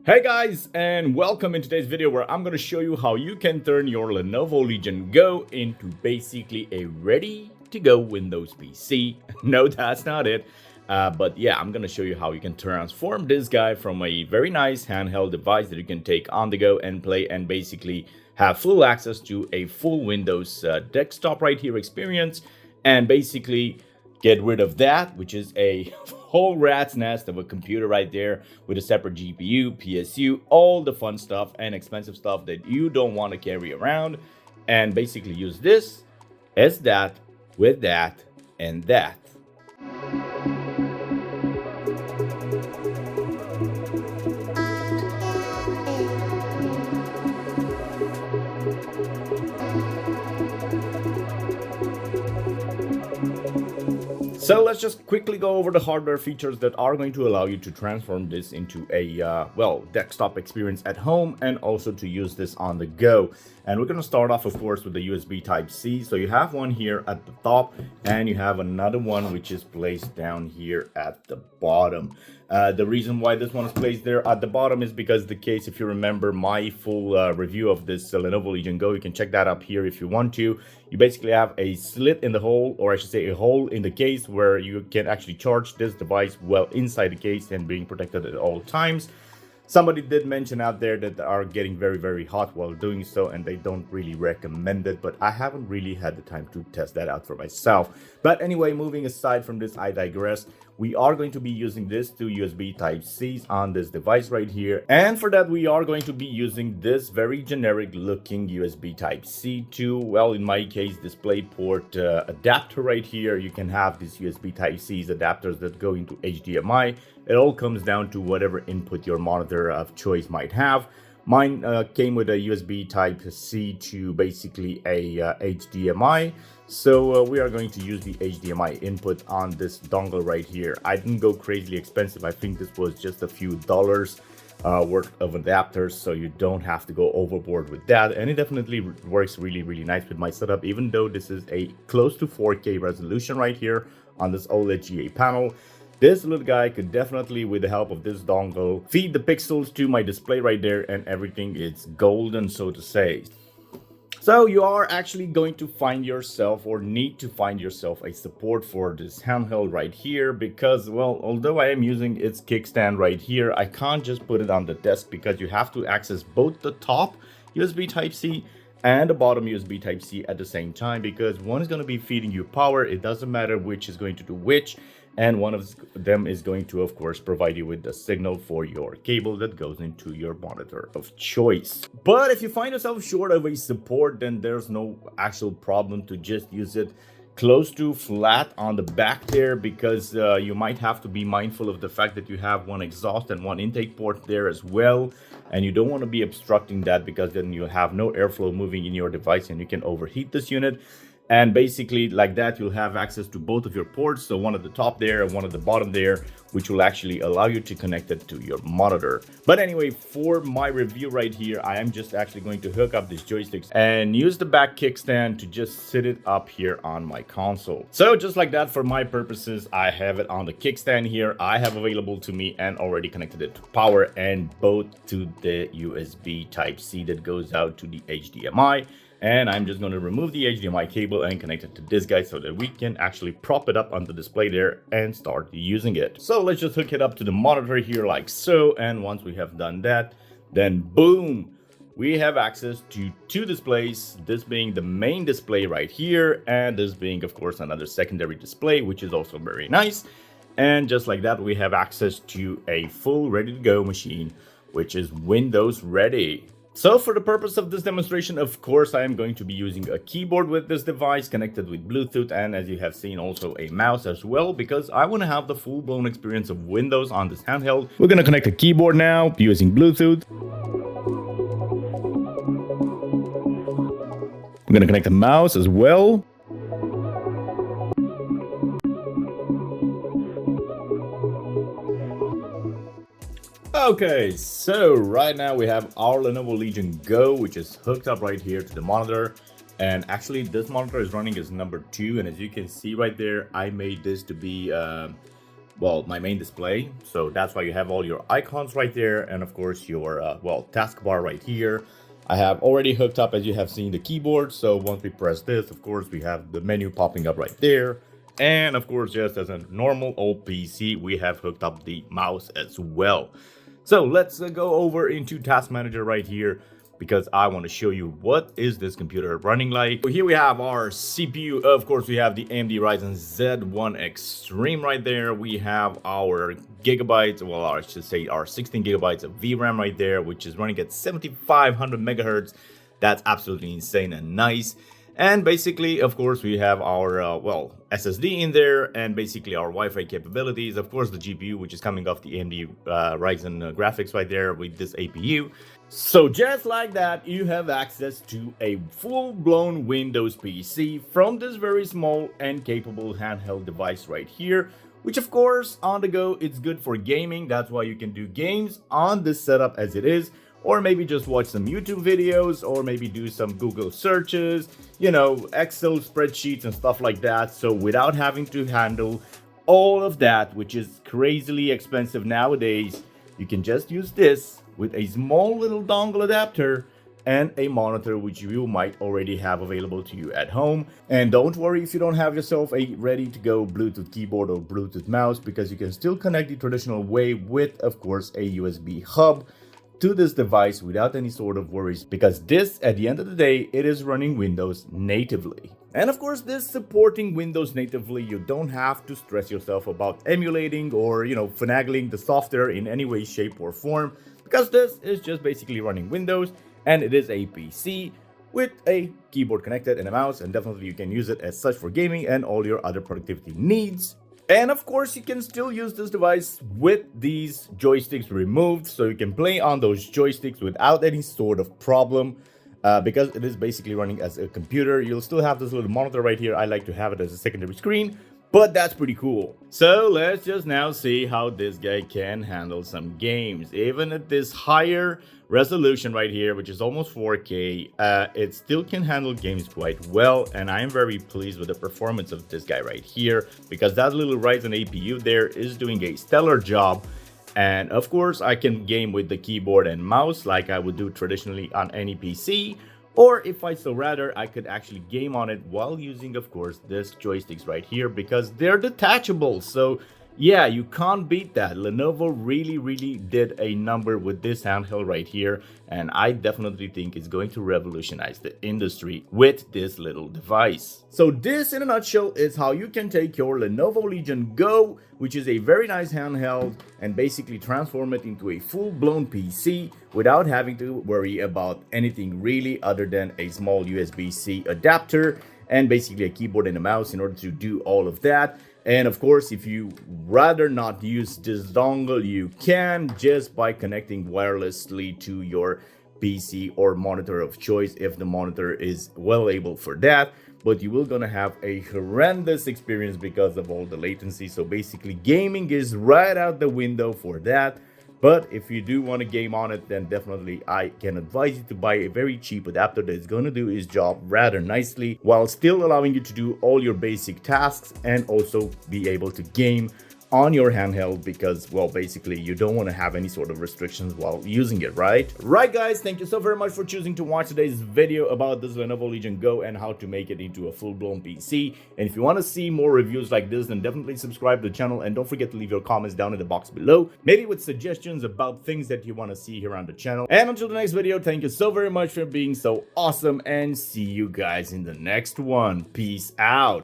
Hey guys, and welcome in today's video where I'm going to show you how you can turn your Lenovo Legion Go into basically a ready to go Windows PC. No, that's not it. But yeah, I'm going to show you how you can transform this guy from a very nice handheld device that you can take on the go and play and basically have full access to a full Windows desktop right here experience, and basically get rid of that, which is a whole rat's nest of a computer right there with a separate GPU, PSU, all the fun stuff and expensive stuff that you don't want to carry around, and basically use this as that, with that, and that. So let's just quickly go over the hardware features that are going to allow you to transform this into a, desktop experience at home and also to use this on the go. And we're going to start off, of course, with the USB Type-C. So you have one here at the top and you have another one which is placed down here at the bottom. The reason why this one is placed there at the bottom is because the case, if you remember my full review of this Lenovo Legion Go, you can check that up here if you want to. You basically have a slit in the hole, or I should say a hole in the case, where you can actually charge this device well inside the case and being protected at all times. Somebody did mention out there that they are getting very hot while doing so, and they don't really recommend it, but I haven't really had the time to test that out for myself. But anyway, moving aside from this, I digress. We are going to be using this two USB Type-Cs on this device right here, and for that we are going to be using this very generic looking USB Type-C to, well, in my case, DisplayPort adapter right here. You can have these USB Type-C's adapters that go into HDMI. It all comes down to whatever input your monitor of choice might have. Mine came with a USB Type-C to basically a HDMI. So we are going to use the HDMI input on this dongle right here. I didn't go crazily expensive. I think this was just a few dollars worth of adapters, so you don't have to go overboard with that. And it definitely works really nice with my setup, even though this is a close to 4K resolution right here on this OLED GA panel. This little guy could definitely, with the help of this dongle, feed the pixels to my display right there, and everything is golden, so to say. So you are actually going to find yourself, or need to find yourself, a support for this handheld right here, because, well, although I am using its kickstand right here, I can't just put it on the desk because you have to access both the top USB Type-C and the bottom USB Type-C at the same time, because one is going to be feeding you power. It doesn't matter which is going to do which, and one of them is going to, of course, provide you with the signal for your cable that goes into your monitor of choice. But if you find yourself short of a support, then there's no actual problem to just use it close to flat on the back there, because you might have to be mindful of the fact that you have one exhaust and one intake port there as well, and you don't want to be obstructing that, because then you have no airflow moving in your device and you can overheat this unit. And basically, like that, you'll have access to both of your ports, so one at the top there and one at the bottom there, which will actually allow you to connect it to your monitor. But anyway, for my review right here, I am just actually going to hook up these joysticks and use the back kickstand to just sit it up here on my console. So just like that, for my purposes, I have it on the kickstand here. I have available to me and already connected it to power, and both to the USB Type-C that goes out to the HDMI. And I'm just going to remove the HDMI cable and connect it to this guy so that we can actually prop it up on the display there and start using it. So let's just hook it up to the monitor here like so. And once we have done that, then boom, we have access to two displays, this being the main display right here, and this being, of course, another secondary display, which is also very nice. And just like that, we have access to a full ready to go machine, which is Windows ready. So for the purpose of this demonstration, of course, I am going to be using a keyboard with this device connected with Bluetooth, and as you have seen, also a mouse as well, because I want to have the full-blown experience of Windows on this handheld. We're going to connect a keyboard now using Bluetooth. We're going to connect a mouse as well. Okay, so right now we have our Lenovo Legion Go, which is hooked up right here to the monitor. And actually, this monitor is running as number 2. And as you can see right there, I made this to be well, my main display. So that's why you have all your icons right there, and of course your well, taskbar right here. I have already hooked up, as you have seen, the keyboard. So once we press this, of course, we have the menu popping up right there. And of course, just as a normal old PC, we have hooked up the mouse as well. So let's go over into Task Manager right here, because I want to show you what is this computer running like. So here we have our CPU. Of course, we have the AMD Ryzen Z1 Extreme right there. We have our gigabytes, well, I should say our 16 gigabytes of VRAM right there, which is running at 7500 megahertz. That's absolutely insane and nice. And basically, of course, we have our, well, SSD in there, and basically our Wi-Fi capabilities. Of course, the GPU, which is coming off the AMD Ryzen graphics right there with this APU. So just like that, you have access to a full-blown Windows PC from this very small and capable handheld device right here, which of course, on the go, it's good for gaming. That's why you can do games on this setup as it is, or maybe just watch some YouTube videos, or maybe do some Google searches, you know, Excel spreadsheets and stuff like that. So without having to handle all of that, which is crazily expensive nowadays, you can just use this with a small little dongle adapter and a monitor, which you might already have available to you at home. And don't worry if you don't have yourself a ready to go Bluetooth keyboard or Bluetooth mouse, because you can still connect the traditional way with, of course, a USB hub to this device without any sort of worries, because this, at the end of the day, it is running Windows natively. And of course, this supporting Windows natively, you don't have to stress yourself about emulating or, you know, finagling the software in any way, shape, or form, because this is just basically running Windows, and it is a PC with a keyboard connected and a mouse, and definitely you can use it as such for gaming and all your other productivity needs. And of course, you can still use this device with these joysticks removed, so you can play on those joysticks without any sort of problem, because it is basically running as a computer. You'll still have this little monitor right here. I like to have it as a secondary screen, but that's pretty cool. So let's just now see how this guy can handle some games. Even at this higher resolution right here, which is almost 4K, it still can handle games quite well, and I am very pleased with the performance of this guy right here, because that little Ryzen APU there is doing a stellar job. And of course, I can game with the keyboard and mouse like I would do traditionally on any PC, or if I so rather, I could actually game on it while using, of course, this joysticks right here, because they're detachable. So yeah, you can't beat that. Lenovo really did a number with this handheld right here, and I definitely think it's going to revolutionize the industry with this little device. So this, in a nutshell, is how you can take your Lenovo Legion Go, which is a very nice handheld, and basically transform it into a full-blown PC without having to worry about anything really other than a small USB-C adapter and basically a keyboard and a mouse in order to do all of that. And of course, if you rather not use this dongle, you can just by connecting wirelessly to your PC or monitor of choice if the monitor is well able for that. But you will gonna have a horrendous experience because of all the latency. So basically, gaming is right out the window for that. But if you do want to game on it, then definitely I can advise you to buy a very cheap adapter that is going to do its job rather nicely, while still allowing you to do all your basic tasks and also be able to game on your handheld, because, well, basically you don't want to have any sort of restrictions while using it, right? Right, guys, thank you so very much for choosing to watch today's video about this Lenovo Legion Go and how to make it into a full-blown PC. And if you want to see more reviews like this, then definitely subscribe to the channel, and don't forget to leave your comments down in the box below, maybe with suggestions about things that you want to see here on the channel. And until the next video, thank you so very much for being so awesome, and see you guys in the next one. Peace out.